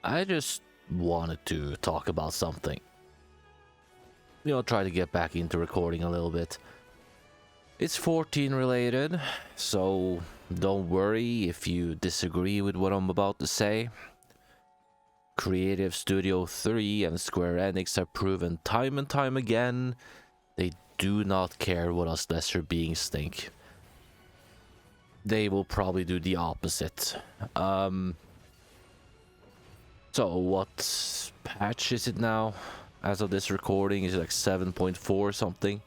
I just wanted to talk about something. Try to get back into recording a little bit. It's 14 related, so don't worry if you disagree with what I'm about to say. Creative Studio 3 and Square Enix have proven time and time again they do not care what us lesser beings think. They will probably do the opposite. So what patch is it now? As of this recording, is it like 7.4 or something?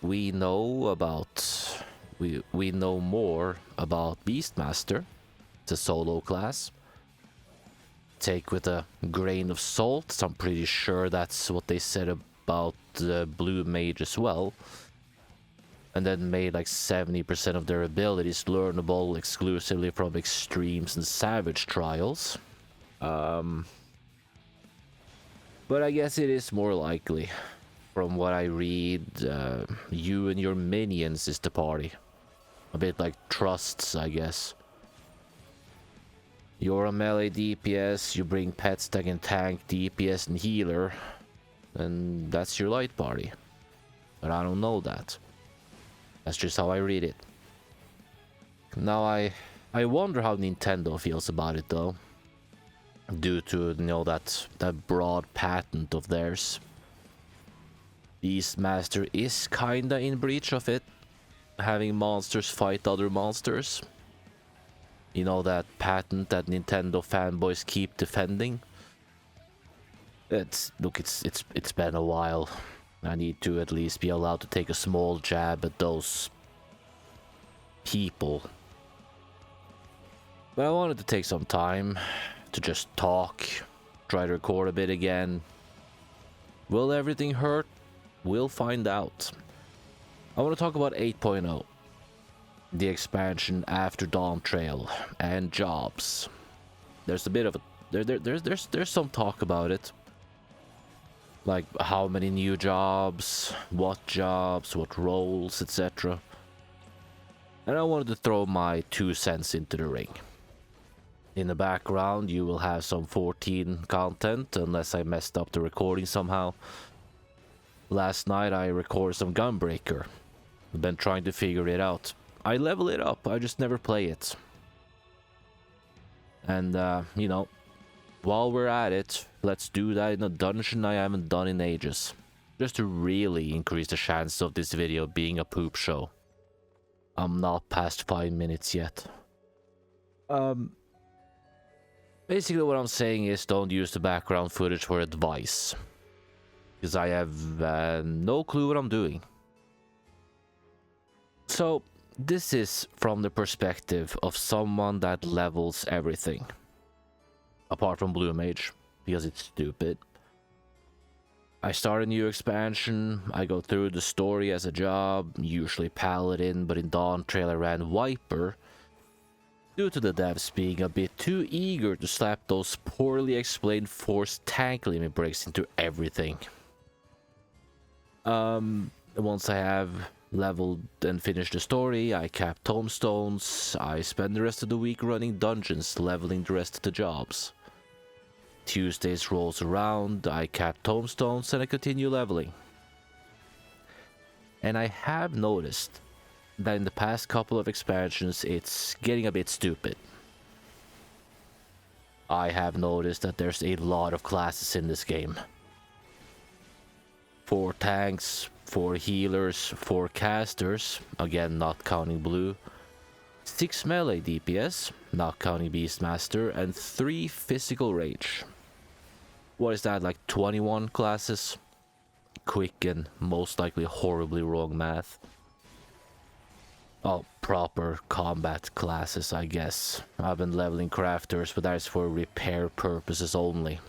We know about... We know more about Beastmaster. It's a solo class. Take with a grain of salt. I'm pretty sure that's what they said about the Blue Mage as well. And then made like 70% of their abilities learnable exclusively from extremes and savage trials. But I guess it is more likely. From what I read, you and your minions is the party. A bit like trusts, I guess. You're a melee DPS, you bring pets that can tank, DPS and healer. And that's your light party. But I don't know that. That's just how I read it. Now I wonder how Nintendo feels about it though. Due to, that broad patent of theirs. Beastmaster is kinda in breach of it. Having monsters fight other monsters. That patent that Nintendo fanboys keep defending. It's been a while. I need to at least be allowed to take a small jab at those people. But I wanted to take some time to just talk, try to record a bit again. Will everything hurt? We'll find out. I want to talk about 8.0. The expansion after Dawn Trail and jobs. There's a bit of a there's some talk about it. Like how many new jobs, what roles, etc. And I wanted to throw my 2 cents into the ring. In the background you will have some 14 content unless I messed up the recording somehow. Last night I recorded some Gunbreaker. I've been trying to figure it out. I level it up, I just never play it. And, while we're at it, let's do that in a dungeon I haven't done in ages. Just to really increase the chance of this video being a poop show. I'm not past 5 minutes yet. Basically what I'm saying is don't use the background footage for advice. Because I have no clue what I'm doing. So, this is from the perspective of someone that levels everything. Apart from Blue Mage, because it's stupid. I start a new expansion, I go through the story as a job, usually Paladin, but in Dawn Trail I ran Viper. Due to the devs being a bit too eager to slap those poorly explained forced tank limit breaks into everything. Once I have leveled and finished the story, I cap tomestones, I spend the rest of the week running dungeons, leveling the rest of the jobs. Tuesdays rolls around, I cap tomestones and I continue leveling. And I have noticed that in the past couple of expansions it's getting a bit stupid. I have noticed that there's a lot of classes in this game. 4 tanks, 4 healers, 4 casters, again not counting blue, 6 melee DPS, not counting Beastmaster, and 3 physical rage. What is that, like 21 classes? Quick and most likely horribly wrong math. Oh, proper combat classes, I guess. I've been leveling crafters, but that is for repair purposes only.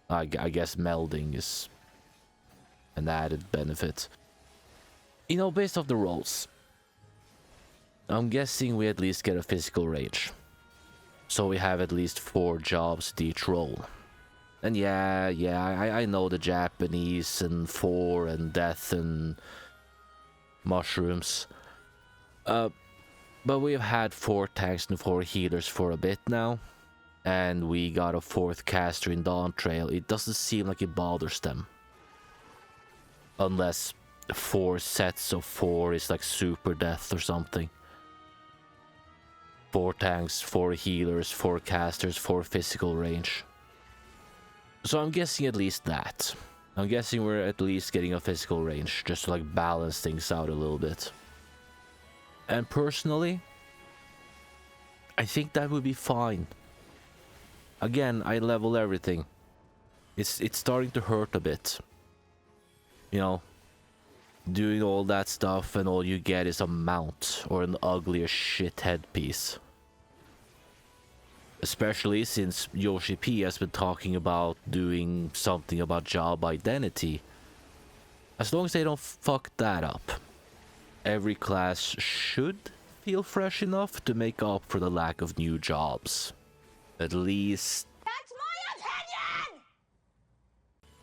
I guess melding is an added benefit. Based off the rolls, I'm guessing we at least get a physical rage. So we have at least 4 jobs at each roll. And I know the Japanese and 4 and death and mushrooms. But we've had 4 tanks and 4 healers for a bit now. and we got a 4th caster in Dawn Trail, it doesn't seem like it bothers them. Unless 4 sets of 4 is like super death or something. 4 tanks, 4 healers, 4 casters, 4 physical range. So I'm guessing at least that. I'm guessing we're at least getting a physical range, just to like balance things out a little bit. And personally, I think that would be fine. Again, I level everything. It's starting to hurt a bit. You know, doing all that stuff and all you get is a mount or an ugly as shit headpiece. Especially since Yoshi P has been talking about doing something about job identity. As long as they don't fuck that up, every class should feel fresh enough to make up for the lack of new jobs. At least... That's my opinion!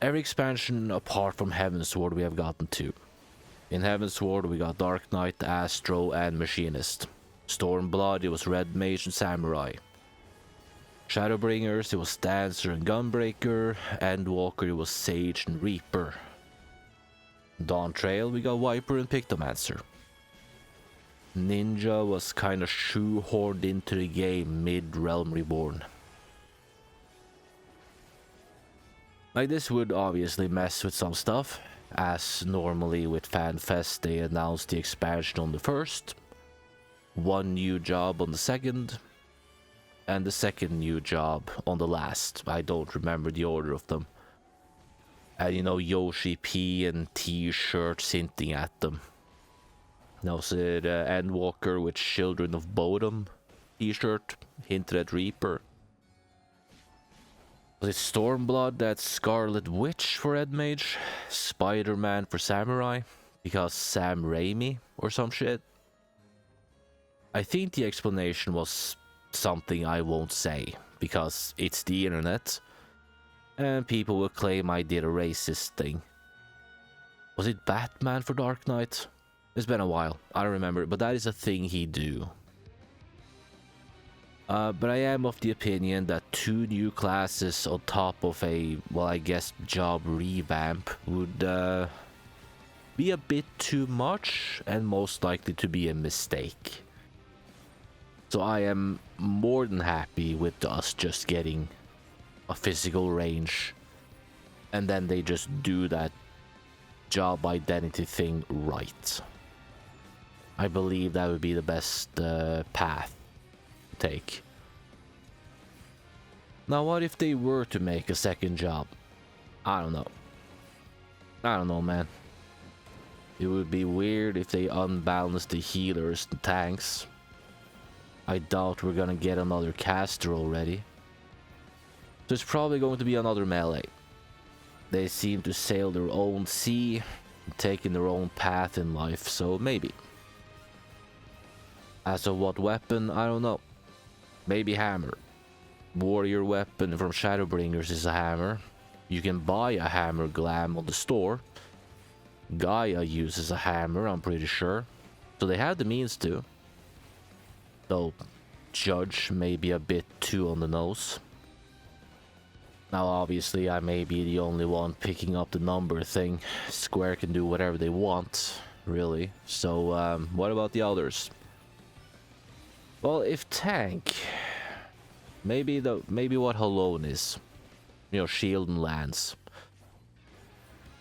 Every expansion apart from Heavensward we have gotten to. In Heavensward we got Dark Knight, Astro and Machinist. Stormblood it was Red Mage and Samurai. Shadowbringers it was Dancer and Gunbreaker. Endwalker it was Sage and Reaper. Dawn Trail we got Viper and Pictomancer. Ninja was kinda shoehorned into the game mid-Realm Reborn. Like this would obviously mess with some stuff, as normally with FanFest they announced the expansion on the 1st, 1 new job on the 2nd, and the 2nd new job on the last. I don't remember the order of them. And you know, Yoshi P and t-shirts hinting at them. Now so the Endwalker with Children of Bodom t-shirt hinted at Reaper. Was it Stormblood that's Scarlet Witch for Red Mage? Spider-Man for Samurai? Because Sam Raimi or some shit? I think the explanation was something I won't say, because it's the internet, and people will claim I did a racist thing. Was it Batman for Dark Knight? It's been a while, I don't remember, but that is a thing he do. But I am of the opinion that 2 new classes on top of a, well I guess, job revamp would be a bit too much and most likely to be a mistake. So I am more than happy with us just getting a physical range and then they just do that job identity thing right. I believe that would be the best path to take. Now what if they were to make a 2nd job? I don't know. I don't know, man. It would be weird if they unbalanced the healers and tanks. I doubt we're gonna get another caster already. So it's probably going to be another melee. They seem to sail their own sea, taking their own path in life, so maybe. As of what weapon, I don't know. Maybe hammer. Warrior weapon from Shadowbringers is a hammer. You can buy a hammer glam on the store. Gaia uses a hammer, I'm pretty sure. So they have the means to. Though Judge may be a bit too on the nose. Now obviously I may be the only one picking up the number thing. Square can do whatever they want, really. So what about the others? Well, if tank, maybe what Halone is. You know, shield and lance.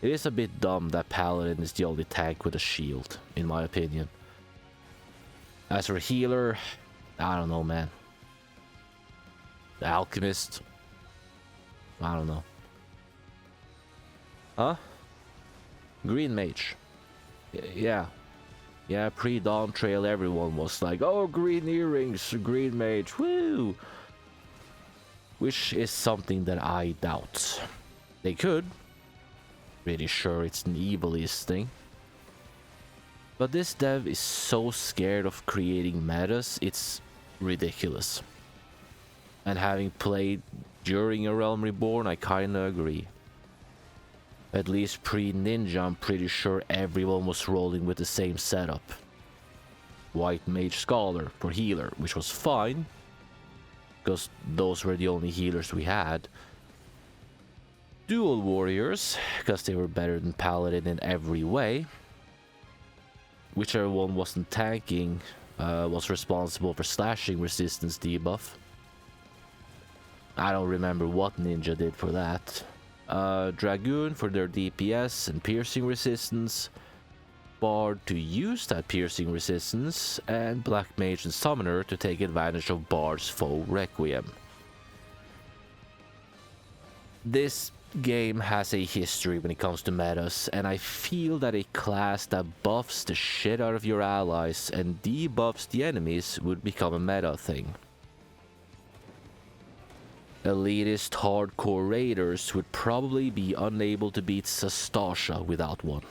It is a bit dumb that Paladin is the only tank with a shield, in my opinion. As for healer, I don't know, man. The Alchemist, I don't know. Huh? Green Mage. Yeah. Yeah, pre-Dawn Trail everyone was like, oh, green earrings, green mage, woo! Which is something that I doubt. They could. Pretty sure it's an evilist thing. But this dev is so scared of creating metas, it's ridiculous. And having played during a Realm Reborn, I kinda agree. At least pre-Ninja, I'm pretty sure everyone was rolling with the same setup. White Mage Scholar for healer, which was fine. because those were the only healers we had. Dual warriors, because they were better than paladin in every way. Whichever one wasn't tanking was responsible for slashing resistance debuff. I don't remember what ninja did for that. Dragoon for their DPS and piercing resistance. Bard to use that piercing resistance, and Black Mage and Summoner to take advantage of Bard's foe Requiem. This game has a history when it comes to metas, and I feel that a class that buffs the shit out of your allies and debuffs the enemies would become a meta thing. Elitist hardcore raiders would probably be unable to beat Sastasha without one.